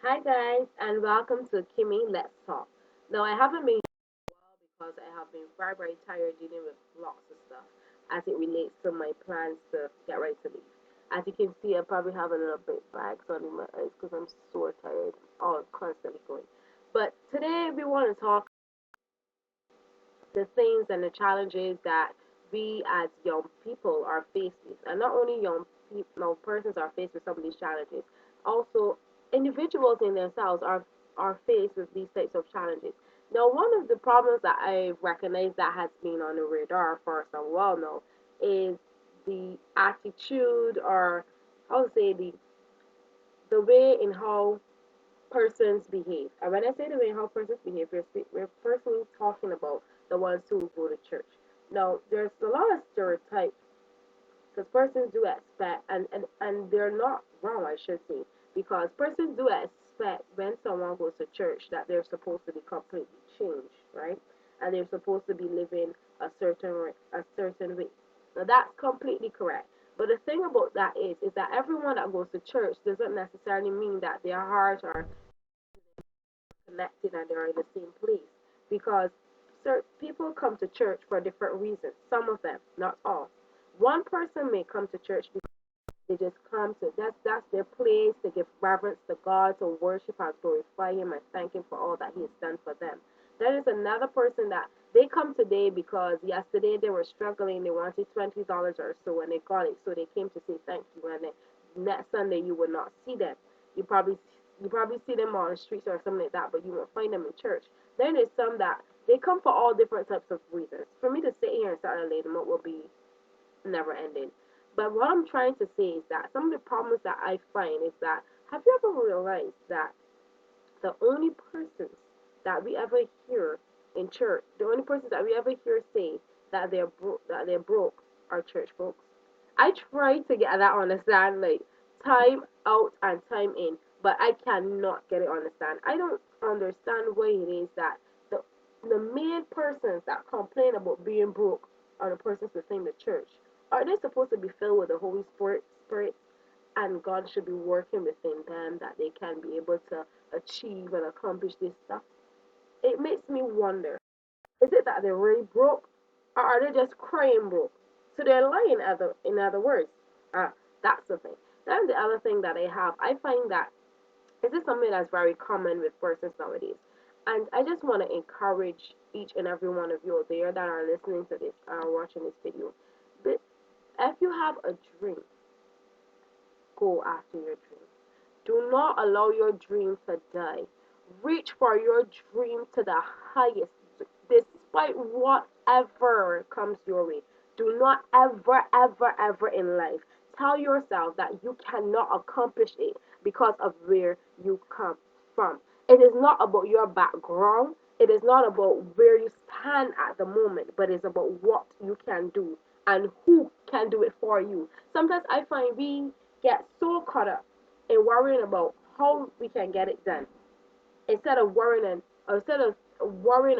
Hi guys, and welcome to Kimmy Let's Talk. Now I haven't been here because I have been very tired dealing with lots of stuff as it relates to my plans to get ready to leave. As you can see, I probably have a little bit bags under my eyes because I'm so tired, all constantly going. But today we want to talk the things and the challenges that we as young people are faced with. And not only young people, persons are faced with some of these challenges, also individuals in themselves are faced with these types of challenges. Now, one of the problems that I recognize that has been on the radar for some while now is the attitude, or how to say, the way in how persons behave. And when I say the way how persons behave, we're personally talking about the ones who go to church. Now, there's a lot of stereotypes because persons do expect, and they're not wrong, I should say, because persons do expect when someone goes to church that they're supposed to be completely changed, right? And they're supposed to be living a certain way. Now, that's completely correct. But the thing about that is that everyone that goes to church doesn't necessarily mean that their hearts are connected and they're in the same place because certain people come to church for different reasons. Some of them, not all. One person may come to church because they just come to that's their place to give reverence to God, to worship and glorify Him and thank Him for all that He has done for them. There is another person that they come today because yesterday they were struggling, they wanted $20 or so and they got it, so they came to say thank you. And then next Sunday you will not see them. You probably you probably see them on the streets or something like that, but you won't find them in church. Then there's some that they come for all different types of reasons. For me to sit here and start to lay them out will be never ending. But what I'm trying to say is that some of the problems that I find is that have you ever realized that the only persons that we ever hear in church, the only persons that we ever hear say that they're broke are church folks? I try to get that understand like time out and time in, but I cannot get it understand. I don't understand why it is that the the main persons that complain about being broke are the persons within the church. Are they supposed to be filled with the Holy Spirit, and God should be working within them that they can be able to achieve and accomplish this stuff? It makes me wonder, is it that they're really broke, or are they just crying broke? So they're lying. In other words, uh, that's the thing. Then the other thing that I have, I find that this is something that's very common with persons nowadays, and I just want to encourage each and every one of you out there that are listening to this or watching this video. But if you have a dream, go after your dream. Do not allow your dream to die. Reach for your dream to the highest, despite whatever comes your way. Do not ever in life tell yourself that you cannot accomplish it because of where you come from. It is not about your background. It is not about where you stand at the moment, but it's about what you can do and who can do it for you. Sometimes I find we get so caught up in worrying about how we can get it done instead of worrying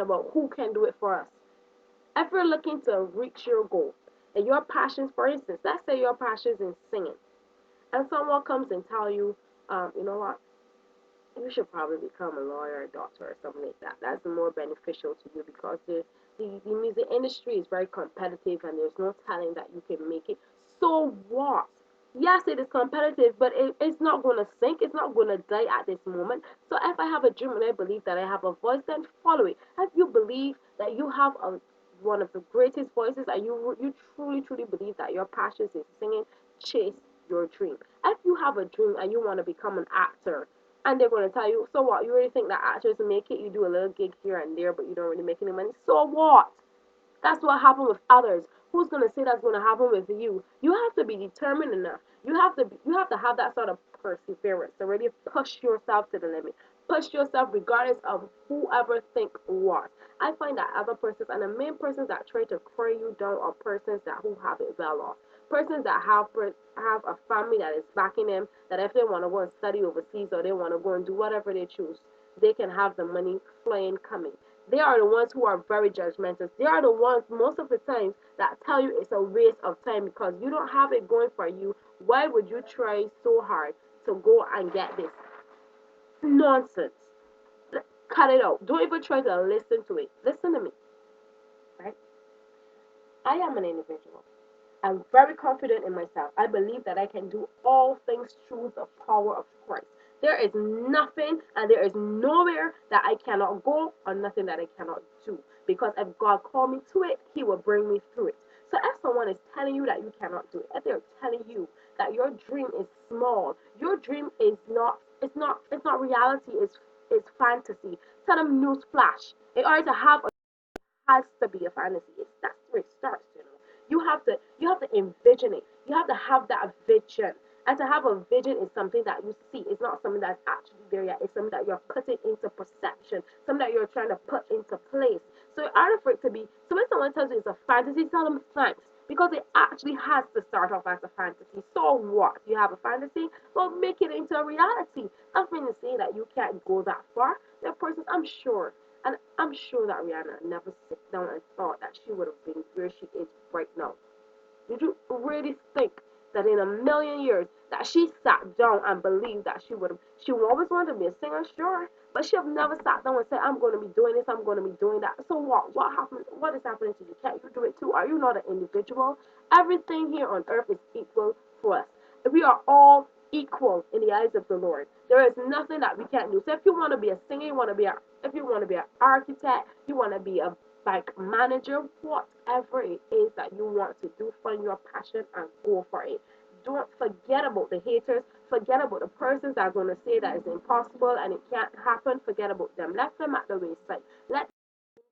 about who can do it for us. If you're looking to reach your goal and your passions, for instance, let's say your passion is in singing, and someone comes and tell you, you know what, you should probably become a lawyer, a doctor, or something like that. That's more beneficial to you because the music industry is very competitive and there's no telling that you can make it. So what? Yes, it is competitive, but it's not going to sink. It's not going to die at this moment. So if I have a dream and I believe that I have a voice, then follow it. If you believe that you have one of the greatest voices and you truly believe that your passion is singing, chase your dream. If you have a dream and you want to become an actor, and they're going to tell you, so what? You really think that actors make it? You do a little gig here and there, but you don't really make any money. So what? That's what happened with others. Who's gonna say that's gonna happen with you? You have to be determined enough. You have to have that sort of perseverance to really push yourself to the limit. Push yourself regardless of whoever think what. I find that other persons and the main persons that try to cry you down are persons that who have it well off. Persons that have a family that is backing them, that if they want to go and study overseas or they want to go and do whatever they choose, they can have the money flying coming. They are the ones who are very judgmental. They are the ones most of the times that tell you it's a waste of time because you don't have it going for you. Why would you try so hard to go and get this? Nonsense. Cut it out. Don't even try to listen to it. Listen to me, right? I am an individual. I'm very confident in myself. I believe that I can do all things through the power of Christ. There is nothing and there is nowhere that I cannot go or nothing that I cannot do. Because if God called me to it, He will bring me through it. So if someone is telling you that you cannot do it, if they're telling you that your dream is small, your dream is not reality, it's fantasy. Tell them newsflash. In order to have has to be a fantasy. That's where it starts, you know. You have to envision it. You have to have that vision. And to have a vision is something that you see. It's not something that's actually there yet. It's something that you're putting into perception, something that you're trying to put into place. So in order for it to be, so when someone tells you it's a fantasy, tell them thanks. Because it actually has to start off as a fantasy. So what? You have a fantasy? Well, make it into a reality. That's mean to say that you can't go that far. There are persons, I'm sure, and I'm sure that Rihanna never sit down and thought that she would have been where she is right now. Did you really think that in a million years that she sat down and believed that she would have? She always wanted to be a singer, sure, but she have never sat down and said, "I'm going to be doing this. I'm going to be doing that." So what? What happened? What is happening to you? Can't you do it too? Are you not an individual? Everything here on earth is equal for us. We are all equal in the eyes of the Lord. There is nothing that we can't do. So if you want to be a singer, you want to be a, if you want to be an architect, you want to be a bank manager, whatever it is that you want to do, find your passion and go for it. Don't forget about the haters. Forget about the persons that are going to say that it's impossible and it can't happen. Forget about them. Let them at the wayside. Let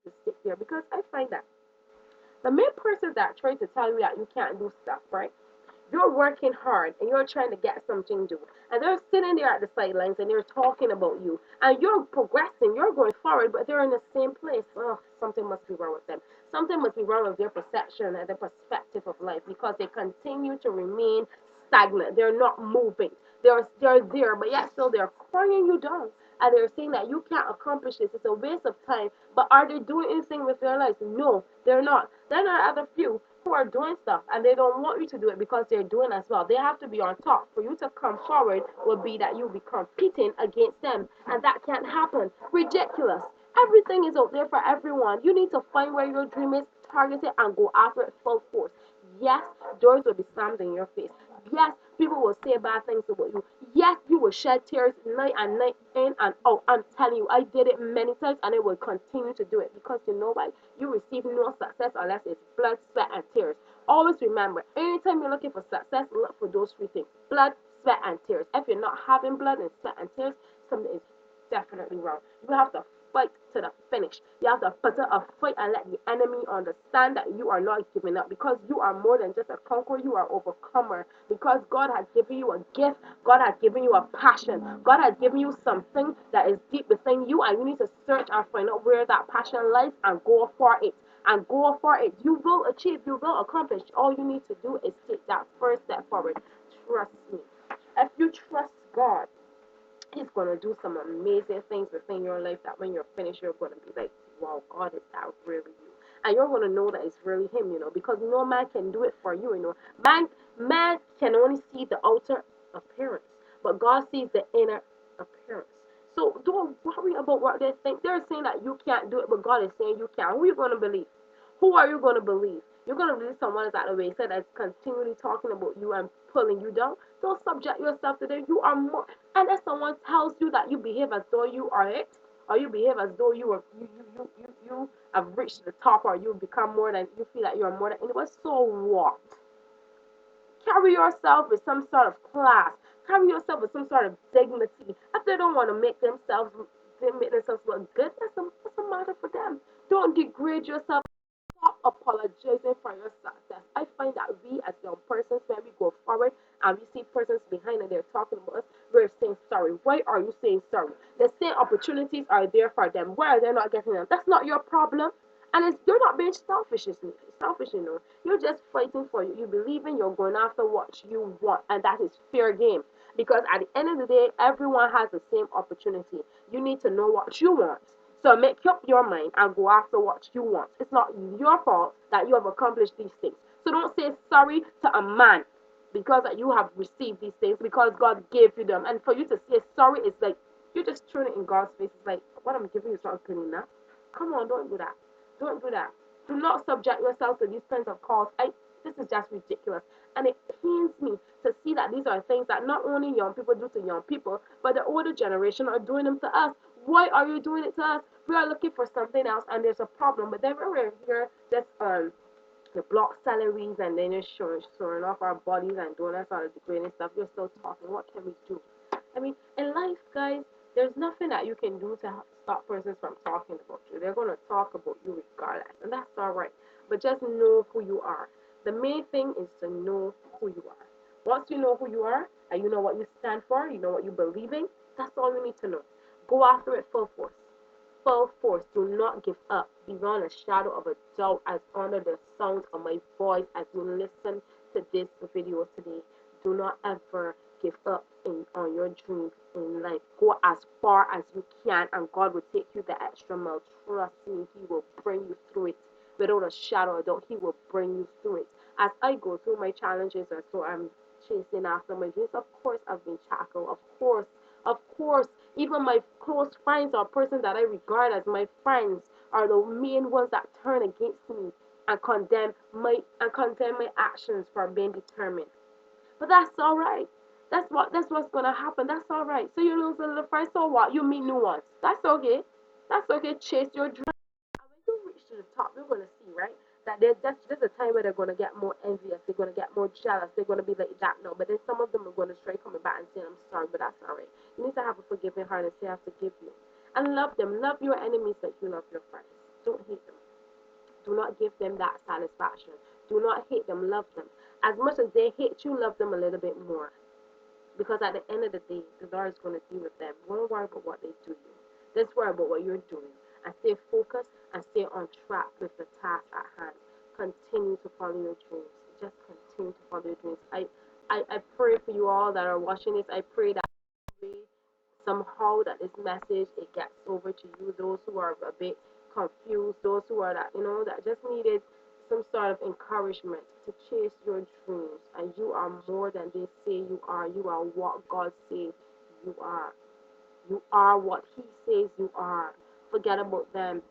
them sit there because I find that the main persons that try to tell you that you can't do stuff, right? You're working hard and you're trying to get something done. And they're sitting there at the sidelines and they're talking about you. And you're progressing, you're going forward, but they're in the same place. Oh, something must be wrong with them. Something must be wrong with their perception and their perspective of life because they continue to remain stagnant. They're not moving. They're there, but yet still they're crying you down. And they're saying that you can't accomplish this. It's a waste of time. But are they doing anything with their lives? No, they're not. Then there are other few who are doing stuff and they don't want you to do it because they're doing as well. They have to be on top. For you to come forward will be that you'll be competing against them. And that can't happen. Ridiculous. Everything is out there for everyone. You need to find where your dream is, target it, and go after it full force. Yes, doors will be slammed in your face. Yes, people will say bad things about you. Yes, you will shed tears night and night in and out. I'm telling you, I did it many times and I will continue to do it because you know why? You receive no success unless it's blood, sweat, and tears. Always remember, anytime you're looking for success, look for those three things: blood, sweat, and tears. If you're not having blood and sweat and tears, something is definitely wrong. You have to fight to the finish. You have to put up a fight and let the enemy understand that you are not giving up because you are more than just a conqueror, you are overcomer. Because God has given you a gift, God has given you a passion, God has given you something that is deep within you, and you need to search and find out where that passion lies and go for it. And go for it. You will achieve, you will accomplish. All you need to do is take that first step forward. Trust me. If you trust God, He's going to do some amazing things within your life that when you're finished, you're going to be like, wow, God, is that really you? And you're going to know that it's really Him, you know, because no man can do it for you, you know. Man can only see the outer appearance, but God sees the inner appearance. So don't worry about what they think. They're saying that you can't do it, but God is saying you can. Who are you going to believe? Who are you going to believe? You're going to believe someone is at the wayside that's continually talking about you and pulling you down. Don't subject yourself to them. You are more. And if someone tells you that you behave as though you are it, or you behave as though you have reached the top, or you become more than you feel that you're more than anyone, so what? Carry yourself with some sort of class. Carry yourself with some sort of dignity. If they don't want to make themselves look good, that's a matter for them. Don't degrade yourself. Stop apologizing for your success. I find that we as young persons, when we go forward and we see persons behind and they're talking about us, we're saying sorry. Why are you saying sorry? The same opportunities are there for them. Why are they not getting them? That's not your problem. And you're not being selfish, you know. You're just fighting for you. You believe in you're going after what you want, and that is fair game. Because at the end of the day, everyone has the same opportunity. You need to know what you want. So make up your mind and go after what you want. It's not your fault that you have accomplished these things. So don't say sorry to a man because you have received these things because God gave you them. And for you to say sorry is like You just throw it in God's face. It's like, what I'm giving you is not good enough. Come on, don't do that. Don't do that. Do not subject yourself to these kinds of calls. This is just ridiculous. And it pains me to see that these are things that not only young people do to young people, but the older generation are doing them to us. Why are you doing it to us? We are looking for something else, and there's a problem. But then we're here, just the block salaries, and then you're showing off our bodies and doing that sort of degrading stuff. You're still talking. What can we do? I mean, in life, guys, there's nothing that you can do to stop persons from talking about you. They're going to talk about you regardless, and that's all right. But just know who you are. The main thing is to know who you are. Once you know who you are, and you know what you stand for, you know what you believe in, that's all you need to know. Go after it full force. Full force. Do not give up beyond a shadow of a doubt as under the sound of my voice as you listen to this video today. Do not ever give up on your dreams in life. Go as far as you can, and God will take you the extra mile. Trust me, He will bring you through it. Without a shadow of doubt, He will bring you through it. As I go through my challenges, and so I'm chasing after my dreams, of course I've been shackled. Of course, even my close friends or persons that I regard as my friends are the main ones that turn against me and condemn my actions for being determined. But that's all right. That's what's gonna happen. That's all right. So you lose a little friend, so what? You meet new ones. That's okay. That's okay. Chase your dream. And when you reach to the top, you're gonna see, right? That there's a time where they're gonna get more envious. They're gonna get more jealous. They're gonna be like that. No, but then some of them are gonna straight coming back and saying, "I'm sorry, but that's all right." You need to have a forgiving heart and say, "I forgive you," and love them. Love your enemies like you love your friends. Don't hate them. Do not give them that satisfaction. Do not hate them. Love them. As much as they hate you, love them a little bit more. Because at the end of the day, the Lord is going to deal with them. Don't worry about what they do you. Just worry about what you're doing. And stay focused and stay on track with the task at hand. Continue to follow your dreams. Just continue to follow your dreams. I pray for you all that are watching this. I pray that somehow that this message it gets over to you, those who are a bit confused, those who are that that just needed some sort of encouragement to chase your dreams. And you are more than they say you are. You are what God says you are. You are what He says you are. Forget about them.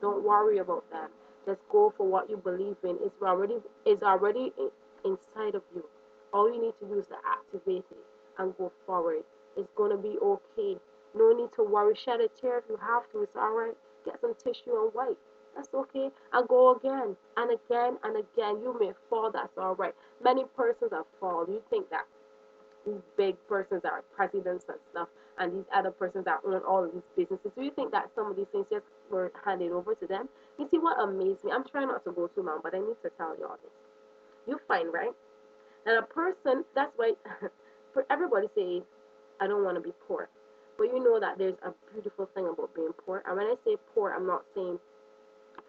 Don't worry about them. Just go for what you believe in. It's already inside of you. All you need to do is to activate it and go forward. It's gonna be okay. No need to worry. Shed a tear if you have to. It's alright. Get some tissue and wipe. That's okay. And go again and again and again. You may fall. That's alright. Many persons have fallen. You think that these big persons that are presidents and stuff, and these other persons that own all of these businesses. Do you think that some of these things just were handed over to them? You see what amazed me? I'm trying not to go too long, but I need to tell you all this. You find, right, that a person, that's why for everybody say, I don't want to be poor. But you know that there's a beautiful thing about being poor. And when I say poor, I'm not saying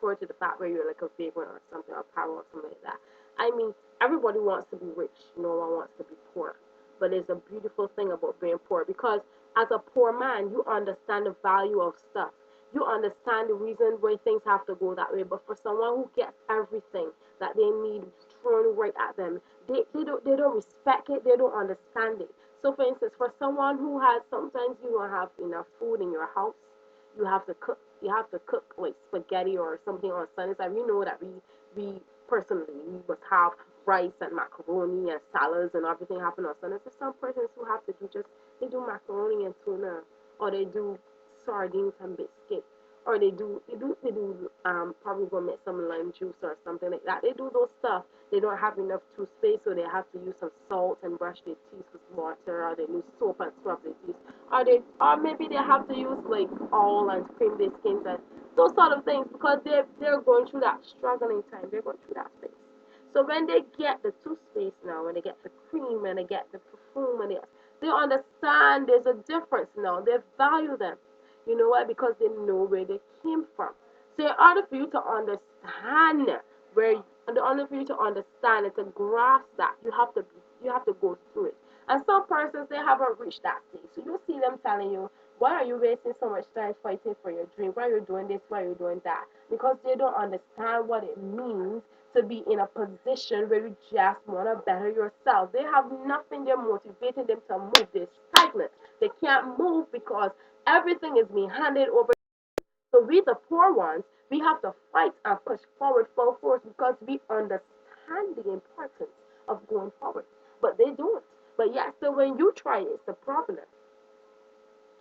poor to the fact where you're like a vagrant or something or power or something like that. I mean, everybody wants to be rich. No one wants to be poor. But there's a beautiful thing about being poor because as a poor man, you understand the value of stuff. You understand the reason why things have to go that way. But for someone who gets everything that they need thrown right at them, they don't respect it. They don't understand it. So, for instance, for someone who has sometimes you don't have enough food in your house, you have to cook like spaghetti or something on Sundays. And we know that we personally we must have rice and macaroni and salads and everything happen on Sundays. There's some persons who have to do just they do macaroni and tuna or they do sardines and biscuits or they do probably gonna make some lime juice or something like that. They do those stuff. They don't have enough toothpaste, so they have to use some salt and brush their teeth with water, or they use soap and scrub their teeth, or maybe they have to use like oil and cream their skins and those sort of things because they're going through that struggling time. They're going through that phase. So when they get the toothpaste now, when they get the cream and they get the perfume and they understand there's a difference now. They value them. You know why? Because they know where they came from. So in order for you to understand where in order for you to understand and to grasp that, you have to go through it. And some persons they haven't reached that stage. So you see them telling you, why are you wasting so much time fighting for your dream? Why are you doing this? Why are you doing that? Because they don't understand what it means to be in a position where you just want to better yourself. They have nothing they're motivating them to move. They're stagnant. They can't move because everything is being handed over. So we, the poor ones, we have to fight and push forward full force because we understand the importance of going forward. But they don't. But yeah, so when you try it, it's the problem.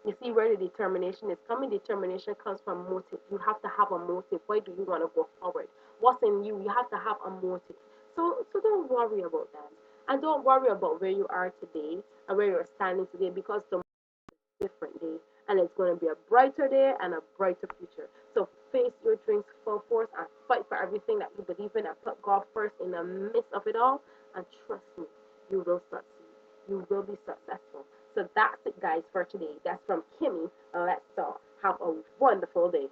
You see where the determination is coming. Determination comes from motive. You have to have a motive. Why do you want to go forward? What's in you? You have to have a motive. So don't worry about that. And don't worry about where you are today and where you're standing today because tomorrow is a different day. And it's going to be a brighter day and a brighter future. So face your dreams full force and fight for everything that you believe in and put God first in the midst of it all. And trust me, you will succeed. You will be successful. So that's it, guys, for today. That's from Kimmy. Let's talk. Have a wonderful day.